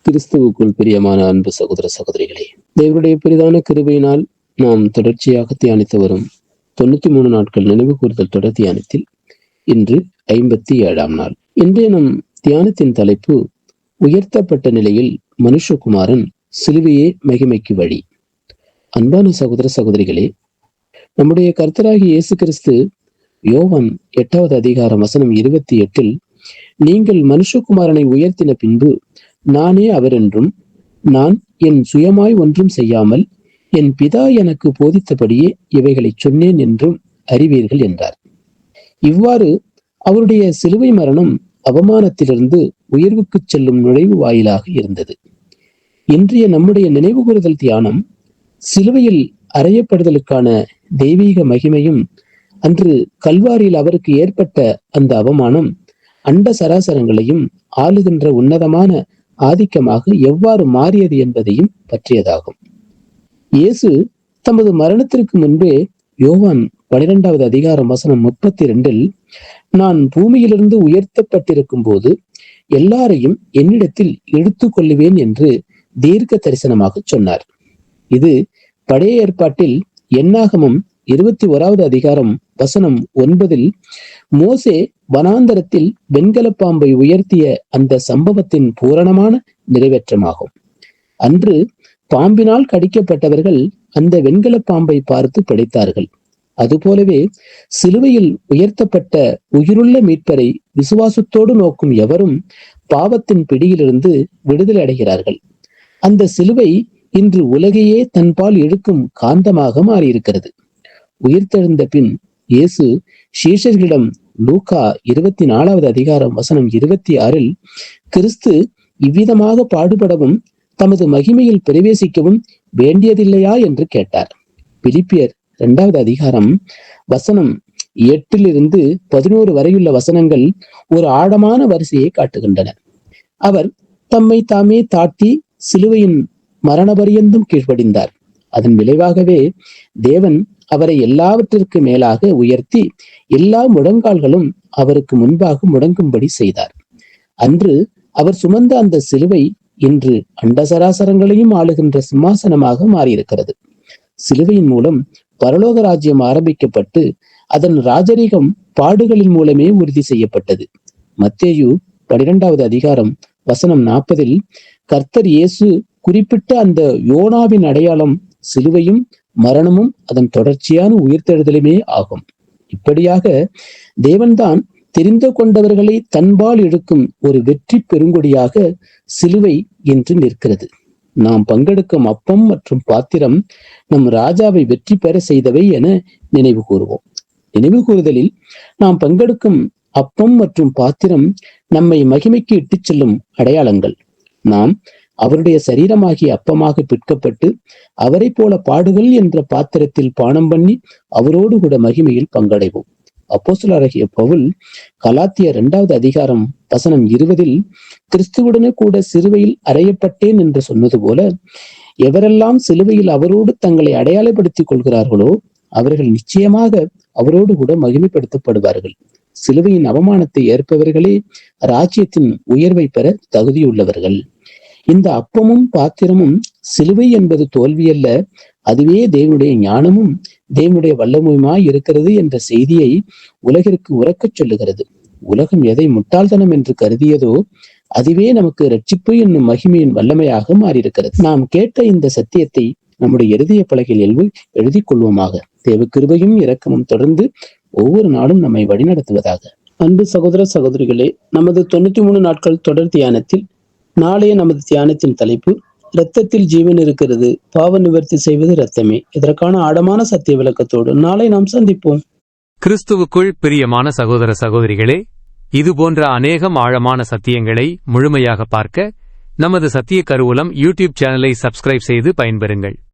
கிறிஸ்துவுக்குள் பிரியமான அன்பு சகோதர சகோதரிகளே, தேவனுடைய பெரிதான கிருபையினால் நாம் தொடர்ச்சியாக தியானித்து வரும் 93 நாட்கள் நினைவு கூறுதல் தொடர் தியானத்தில் இன்று 57ஆம் நாள். இன்றைய நம் தியானத்தின் தலைப்பு, உயர்த்தப்பட்ட நிலையில் மனுஷகுமாரன் சிலுவையே மகிமைக்கு வழி. அன்பான சகோதர சகோதரிகளே, நம்முடைய கர்த்தராகிய இயேசு கிறிஸ்து யோவான் 8வது அதிகாரம் வசனம் 28 நீங்கள் மனுஷகுமாரனை உயர்த்தின பின்பு நானே அவர் என்றும், நான் என் சுயமாய் ஒன்றும் செய்யாமல் என் பிதா எனக்கு போதித்தபடியே இவைகளை சொன்னேன் என்றும் அறிவீர்கள் என்றார். இவ்வாறு அவருடைய சிலுவை மரணம் அவமானத்திலிருந்து உயர்வுக்கு செல்லும் நுழைவு வாயிலாக இருந்தது. இன்றைய நம்முடைய நினைவு கூறுதல் தியானம் சிலுவையில் அறையப்படுதலுக்கான தெய்வீக மகிமையும், அன்று கல்வாரியில் அவருக்கு ஏற்பட்ட அந்த அவமானம் அண்ட சராசரங்களையும் ஆளுகின்ற உன்னதமான ஆதிக்கமாக எவ்வாறு மாறியது என்பதையும் பற்றியதாகும். இயேசு தமது மரணத்திற்கு முன்பே யோவான் 12வது அதிகாரம் வசனம் 32 நான் பூமியிலிருந்து உயர்த்தப்பட்டிருக்கும் போது எல்லாரையும் என்னிடத்தில் எடுத்துக் கொள்ளுவேன் என்று தீர்க்க தரிசனமாக சொன்னார். இது பழைய ஏற்பாட்டில் என்னாகமம் 21வது அதிகாரம் வசனம் 9 மோசே வனாந்தரத்தில் வெண்கல பாம்பை உயர்த்திய அந்த சம்பவத்தின் பூரணமான நிறைவேற்றமாகும். அன்று பாம்பினால் கடிக்கப்பட்டவர்கள் அந்த வெண்கல பாம்பை பார்த்து பிழைத்தார்கள். அதுபோலவே சிலுவையில் உயர்த்தப்பட்ட உயிருள்ள மீட்பரை விசுவாசத்தோடு நோக்கும் எவரும் பாவத்தின் பிடியிலிருந்து விடுதலை அடைகிறார்கள். அந்த சிலுவை இன்று உலகையே தன்பால் இழுக்கும் காந்தமாக மாறியிருக்கிறது. உயிர்த்தெழுந்த பின் இயேசு சீஷர்களிடம் லூக்கா 24வது அதிகாரம் வசனம் 26 கிறிஸ்து இவ்விதமாக பாடுபடவும் தமது மகிமையில் பிரவேசிக்கவும் வேண்டியதில்லையா என்று கேட்டார். பிலிப்பியர் 2வது அதிகாரம் வசனம் 8-11 வரையுள்ள வசனங்கள் ஒரு ஆழமான வரிசையை காட்டுகின்றன. அவர் தம்மை தாமே தாழ்த்தி சிலுவையின் மரண பரியந்தம் கீழ்ப்படிந்தார். அதன் விளைவாகவே தேவன் அவரை எல்லாவற்றிற்கு மேலாக உயர்த்தி எல்லா முழங்கால்களும் அவருக்கு முன்பாக முடங்கும்படி செய்தார். அன்று அவர் சுமந்த அந்த சிலுவை இன்று அண்டசராசரங்களையும் ஆளுகின்ற சிம்மாசனமாக மாறியிருக்கிறது. சிலுவையின் மூலம் பரலோக ராஜ்யம் ஆரம்பிக்கப்பட்டு அதன் ராஜரீகம் பாடுகளின் மூலமே உறுதி செய்யப்பட்டது. மத்தேயு 12வது அதிகாரம் வசனம் 40 கர்த்தர் இயேசு குறிப்பிட்ட அந்த யோனாவின் அடையாளம் சிலுவையும் மரணமும் அதன் தொடர்ச்சியான உயிர்த்தெழுதலுமே ஆகும். இப்படியாக தேவன்தான் தெரிந்து கொண்டவர்களை தன்பால் இழுக்கும் ஒரு வெற்றி பெருங்கொடியாக சிலுவை என்று நிற்கிறது. நாம் பங்கெடுக்கும் அப்பம் மற்றும் பாத்திரம் நம் ராஜாவை வெற்றி பெற செய்தவை என நினைவு கூறுவோம். நினைவு கூறுதலில் நாம் பங்கெடுக்கும் அப்பம் மற்றும் பாத்திரம் நம்மை மகிமைக்கு இட்டுச் செல்லும் அடையாளங்கள். நாம் அவருடைய சரீரமாகிய அப்பமாக பிற்கப்பட்டு அவரை போல பாடுகள் என்ற பாத்திரத்தில் பானம் பண்ணி அவரோடு கூட மகிமையில் பங்கடைவோம். அப்போஸ்தலராகிய பவுல் கலாத்தியர் 2வது அதிகாரம் வசனம் 20 கிறிஸ்துவுடனே கூட சிலுவையில் அறையப்பட்டேன் என்று சொன்னது போல எவரெல்லாம் சிலுவையில் அவரோடு தங்களை அடையாளப்படுத்திக் கொள்கிறார்களோ அவர்கள் நிச்சயமாக அவரோடு கூட மகிமைப்படுத்தப்படுவார்கள். சிலுவையின் அவமானத்தை ஏற்பவர்களே ராஜ்யத்தின் உயர்வை பெற தகுதியுள்ளவர்கள். இந்த அப்பமும் பாத்திரமும் சிலுவை என்பது தோல்வியல்ல, அதுவே தேவனுடைய ஞானமும் தேவனுடைய வல்லமையுமாய் இருக்கிறது என்ற செய்தியை உலகிற்கு உரக்கச் சொல்லுகிறது. உலகம் எதை முட்டாள்தனம் என்று கருதியதோ அதுவே நமக்கு ரட்சிப்பு என்னும் மகிமையின் வல்லமையாக மாறியிருக்கிறது. நாம் கேட்ட இந்த சத்தியத்தை நம்முடைய இருதய பலகையில் எழுதி கொள்வோமாக. தேவ கிருபையும் இரக்கமும் தொடர்ந்து ஒவ்வொரு நாளும் நம்மை வழிநடத்துவதாக. அன்பு சகோதர சகோதரிகளே, நமது 93 நாட்கள் தொடர் தியானத்தில் நாளைய நமது தியானத்தின் தலைப்பு, இரத்தத்தில் ஜீவன் இருக்கிறது, பாவ நிவர்த்தி செய்வது இரத்தமே. இதற்கான ஆழமான சத்திய விளக்கத்தோடு நாளை நாம் சந்திப்போம். கிறிஸ்துவுக்குள் பிரியமான சகோதர சகோதரிகளே, இதுபோன்ற அநேகம் ஆழமான சத்தியங்களை முழுமையாக பார்க்க நமது சத்திய கருவூலம் யூடியூப் சேனலை சப்ஸ்கிரைப் செய்து பயன்பெறுங்கள்.